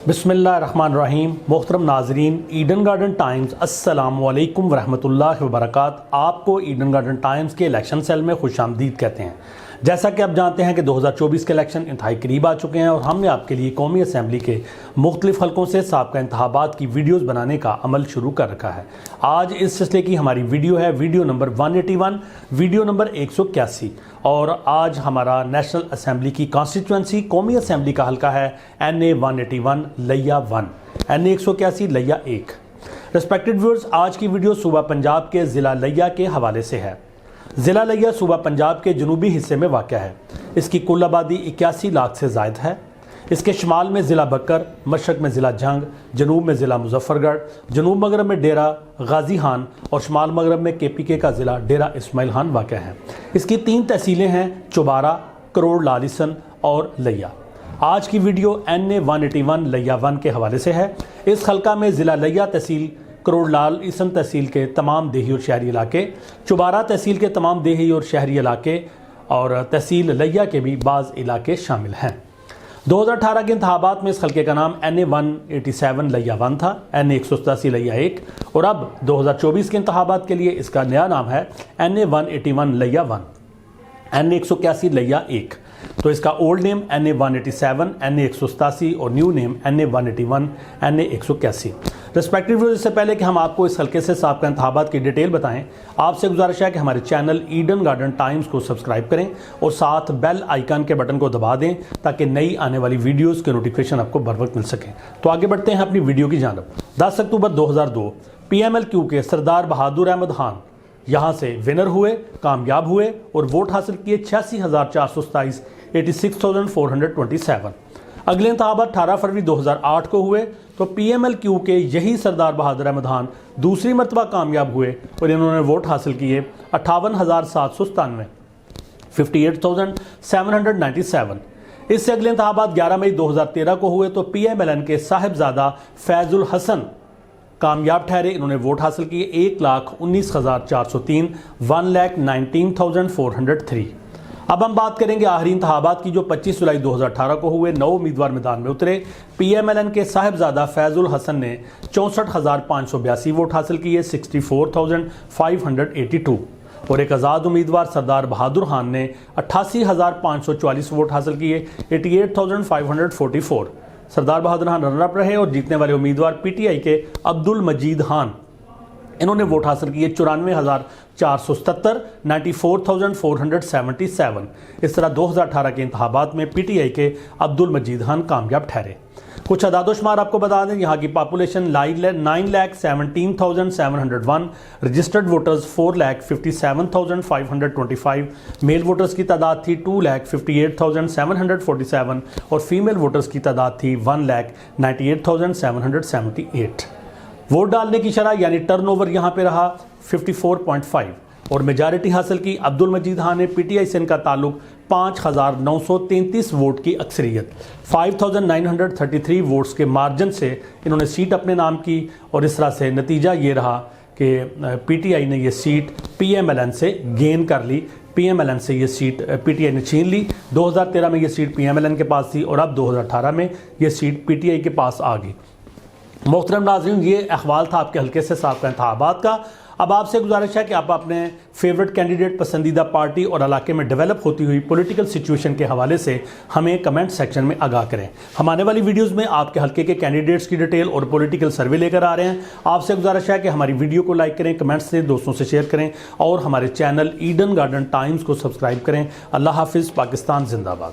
बिस्मिल्लाहिर्रहमानिर्रहीम। मोहतरम नाजरीन, ईडन गार्डन टाइम्स अस्सलामु अलैकुम वरहमतुल्लाहि वबरकातुहू। आपको ईडन गार्डन टाइम्स के इलेक्शन सेल में खुशामदीद कहते हैं। जैसा कि आप जानते हैं कि 2024 के इलेक्शन इंतहाई करीब आ चुके हैं और हमने आपके लिए कौमी असम्बली के मुख्तलिफ हलकों से साबका इंतखाबात की वीडियोज़ बनाने का अमल शुरू कर रखा है। आज इस सिलसिले की हमारी वीडियो है वीडियो नंबर 181, वीडियो नंबर 181। और आज हमारा नेशनल असम्बली की कॉन्स्टिट्यूंसी कौमी असम्बली का हल्का है NA 181 लिया 1, NA 181 लिया 1। रिस्पेक्टेड व्यूअर्स, आज की वीडियो सूबा पंजाब के ज़िला लिया के हवाले से है। ज़िला लिया सूबा पंजाब के जनूबी हिस्से में वाक़ है। इसकी कुल आबादी 81 लाख से ज़ायद है। इसके शुमाल में ज़िला बकर, मशरक़ में ज़िला जंग, जनूब में ज़िला मुजफ्फरगढ़, जनूब मगरब में डेरा गाजी खान और शुमाल मगरब में KPK का ज़िला डेरा इस्माइल खान वाक़ है। इसकी 3 तहसीलें हैं, चुबारा, करोड़ लालिसन और लिया। आज की वीडियो NA 181 लिया 1 के हवाले से है। इस हल्का में ज़िला लिया तहसील, करोड़ लाल इसन तहसील के तमाम देही और शहरी इलाके, चुबारा तहसील के तमाम देही और शहरी इलाके और तहसील लिया के भी बाज़ इलाके शामिल हैं। 2018 के इंतखाबात में इस हल्के का नाम NA 187 लिया 1 था, NA 187 लिया 1, और अब 2024 के इंतखाबात के लिए इसका नया नाम है NA 181 लिया 1, NA 181 लिया 1। तो इसका ओल्ड नेम NA 187, NA 187 और new name NA 181, NA 181। Respective viewers, इससे पहले कि हम आपको इस हल्के से साबका इंतखाबात की डिटेल बताएं, आपसे गुजारिश है कि हमारे चैनल ईडन गार्डन टाइम्स को सब्सक्राइब करें और साथ बेल आइकन के बटन को दबा दें ताकि नई आने वाली वीडियोज़ के नोटिफिकेशन आपको बर वक्त मिल सकें। तो आगे बढ़ते हैं अपनी वीडियो की जानब। 10 अक्टूबर 2002 PMLQ के सरदार बहादुर अहमद खान यहाँ से विनर हुए, कामयाब हुए और वोट हासिल किए 86,427, 86,427। अगले इंतखाबात 18 फरवरी 2008 को हुए तो PMLQ के यही सरदार बहादुर अहमद खान दूसरी मरतबा कामयाब हुए और इन्होंने वोट हासिल किए 58,797, 58,797। इससे अगले इंतखाबात 11 मई 2013 को हुए तो PMLN के साहिबजादा फैजुल हसन कामयाब ठहरे। इन्होंने वोट हासिल किए 1,19,403, 1,19,403। अब हम बात करेंगे आखिरी इंतखाबात की जो 25 जुलाई 2018 को हुए। 9 उम्मीदवार मैदान में उतरे। PMLN के साहिबजादा फैजुल हसन ने 64,582 वोट हासिल किए, 64,582, और एक आज़ाद उम्मीदवार सरदार बहादुर खान ने 88,544 वोट हासिल किए, 88,544। सरदार बहादुर खान रनर अप रहे और जीतने वाले उम्मीदवार PTI के अब्दुल मजीद खान, इन्होंने वोट हासिल किए 94,477, 94,477। इस तरह 2018 के इंतखाबात में PTI के अब्दुल मजीद खान कामयाब ठहरे। कुछ अदादोशुमार आपको बता दें, यहाँ की population 9,17,701, registered voters 4,57,525, male voters की तादाद थी 2,58,747 और फीमेल वोटर्स की तादाद थी 1,98,778। वोट डालने की शरह यानी टर्नओवर यहाँ पे रहा 54.5 और मेजॉरिटी हासिल की अब्दुल मजीद खान ने। PTI से इनका ताल्लुक 5,933 वोट की अक्सरियत 5,933 वोट्स के मार्जिन से इन्होंने सीट अपने नाम की और इस तरह से नतीजा ये रहा कि PTI ने ये सीट PMLN से गेन कर ली। PMLN से ये सीट PTI ने छीन ली। 2013 में ये सीट PMLN के पास थी और अब 2018 में ये सीट PTI के पास आ गई। मोहतरम नाज़रीन, ये अहवाल था आपके हल्के से साबका इंतखाबात का। अब आपसे गुजारिश है कि आप अपने फेवरेट कैंडिडेट, पसंदीदा पार्टी और इलाके में डेवलप होती हुई पॉलिटिकल सिचुएशन के हवाले से हमें कमेंट सेक्शन में आगाह करें। हम आने वाली वीडियोस में आपके हल्के के कैंडिडेट्स की डिटेल और पॉलिटिकल सर्वे लेकर आ रहे हैं। आपसे गुजारिश है कि हमारी वीडियो को लाइक करें, कमेंट्स से दोस्तों से शेयर करें और हमारे चैनल ईडन गार्डन टाइम्स को सब्सक्राइब करें। अल्लाह हाफिज़। पाकिस्तान जिंदाबाद।